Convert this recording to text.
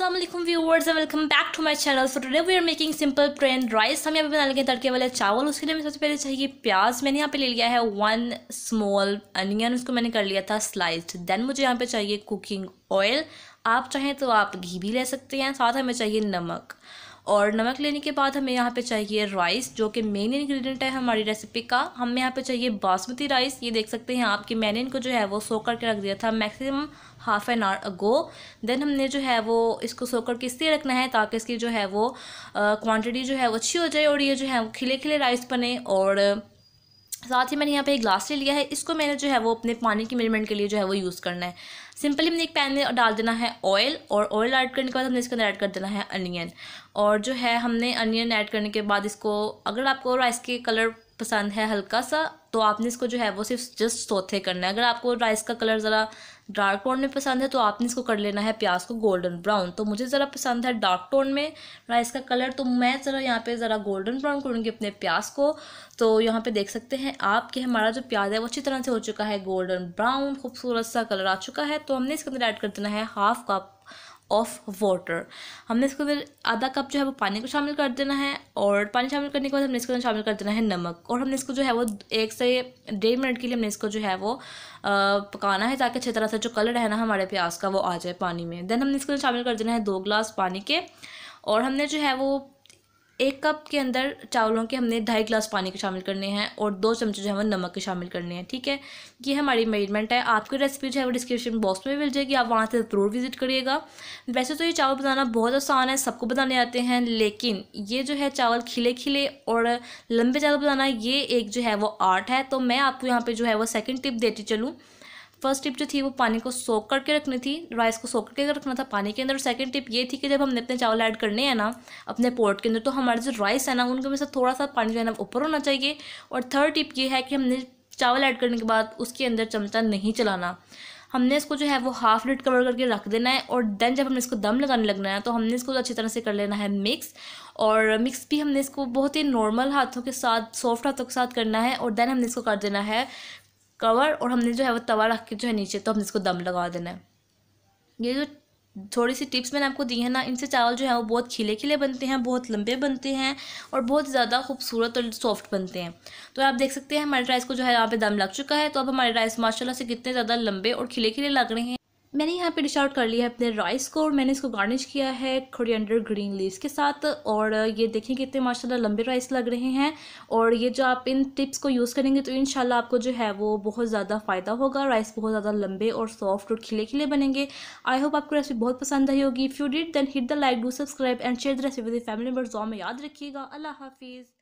अस्सलाम वालेकुम viewers, welcome back to my channel. So today we are making simple plain rice. हम यहाँ पे बना लेंगे तड़के वाले चावल। उसके लिए हमें सबसे पहले चाहिए प्याज। मैंने यहाँ पे ले लिया है 1 स्मॉल अनियन, उसको मैंने कर लिया था स्लाइस्ड। देन मुझे यहाँ पे चाहिए कुकिंग ऑयल, आप चाहें तो आप घी भी ले सकते हैं। साथ हमें चाहिए नमक, और नमक लेने के बाद हमें यहाँ पे चाहिए राइस, जो कि मेन इंग्रेडिएंट है हमारी रेसिपी का। हमें यहाँ पे चाहिए बासमती राइस। ये देख सकते हैं आपकी, मैंने इनको जो है वो सोक करके रख दिया था maximum half an hour ago. Then हमने जो है वो इसको सोक करके इसलिए रखना है ताकि इसकी जो है वो क्वांटिटी जो है वो अच्छी हो जाए और ये जो है वो खिले खिले राइस बने। और साथ ही मैंने यहाँ पे एक ग्लास ले लिया है, इसको मैंने जो है वो अपने पानी की मेजरमेंट के लिए जो है वो यूज़ करना है। सिंपली हमने एक पैन में डाल देना है ऑयल, और ऑयल ऐड करने के बाद हमने इसके अंदर ऐड कर देना है अनियन। और जो है हमने अनियन ऐड करने के बाद इसको, अगर आपको राइस के कलर पसंद है हल्का सा, तो आपने इसको जो है वो सिर्फ जस्ट सोथे करना है। अगर आपको राइस का कलर ज़रा डार्क टोन में पसंद है तो आपने इसको कर लेना है प्याज को गोल्डन ब्राउन। तो मुझे ज़रा पसंद है डार्क टोन में राइस का कलर, तो मैं ज़रा यहाँ पे ज़रा गोल्डन ब्राउन करूँगी अपने प्याज को। तो यहाँ पे देख सकते हैं आप कि हमारा जो प्याज है वो अच्छी तरह से हो चुका है गोल्डन ब्राउन, खूबसूरत सा कलर आ चुका है। तो हमने इसके अंदर ऐड कर देना है हाफ कप ऑफ वाटर। हमने इसके अंदर आधा कप जो है वो पानी को शामिल कर देना है, और पानी शामिल करने के बाद हमने इसके अंदर शामिल कर देना है नमक। और हमने इसको जो है वो 1 से 1.5 मिनट के लिए हमने इसको जो है वो पकाना है, ताकि अच्छी तरह से जो कलर है ना हमारे प्याज का वो आ जाए पानी में। देन हमने इसके अंदर शामिल कर देना है 2 गिलास पानी के, और हमने जो है वो 1 कप के अंदर चावलों के हमने 2.5 गिलास पानी के शामिल करने हैं, और 2 चमचे जो है वो नमक के शामिल करने हैं। ठीक है, ये हमारी मेजरमेंट है। आपकी रेसिपी जो है वो डिस्क्रिप्शन बॉक्स में मिल जाएगी, आप वहाँ से ज़रूर विजिट करिएगा। वैसे तो ये चावल बनाना बहुत आसान है, सबको बनाने आते हैं, लेकिन ये जो है चावल खिले खिले और लंबे चावल बनाना, ये एक जो है वो आर्ट है। तो मैं आपको यहाँ पर जो है वो सेकेंड टिप देती चलूँ। फर्स्ट टिप जो थी वो पानी को सोक करके रखनी थी, राइस को सोक करके रखना था पानी के अंदर। और सेकंड टिप ये थी कि जब हमने अपने चावल ऐड करने हैं ना अपने पॉट के अंदर, तो हमारे जो राइस है ना उनके में से थोड़ा सा पानी जो है ना ऊपर होना चाहिए। और थर्ड टिप ये है कि हमने चावल ऐड करने के बाद उसके अंदर चमचा नहीं चलाना, हमने इसको जो है वो हाफ लिड कवर करके रख देना है। और देन जब हमने इसको दम लगाने लगना है तो हमने इसको अच्छी तरह से कर लेना है मिक्स। और मिक्स भी हमने इसको बहुत ही नॉर्मल हाथों के साथ, सॉफ्ट हाथों के साथ करना है। और देन हमने इसको कर देना है कवर, और हमने जो है वो तवा रख के जो है नीचे, तो हमने इसको दम लगा देना है। ये जो थोड़ी सी टिप्स मैंने आपको दी है ना, इनसे चावल जो है वो बहुत खिले खिले बनते हैं, बहुत लंबे बनते हैं, और बहुत ज़्यादा खूबसूरत और सॉफ्ट बनते हैं। तो आप देख सकते हैं हमारे राइस को जो है यहाँ पे दम लग चुका है। तो अब हमारे राइस माशाल्लाह से कितने ज़्यादा लंबे और खिले खिले लग रहे हैं। मैंने यहाँ पे डिश आउट कर लिया है अपने राइस को, और मैंने इसको गार्निश किया है कोरिएंडर ग्रीन लीव्स के साथ। और ये देखें कितने माशाल्लाह लंबे राइस लग रहे हैं। और ये जो आप इन टिप्स को यूज़ करेंगे तो इंशाल्लाह आपको जो है वो बहुत ज़्यादा फ़ायदा होगा। राइस बहुत ज़्यादा लंबे और सॉफ्ट और खिले खिले बनेंगे। आई होप आपको रेसिपी बहुत पसंद आई होगी। If you did then hit the like, do subscribe and share the recipe with family members. दुआ में याद रखिएगा। अल्लाह हाफिज़।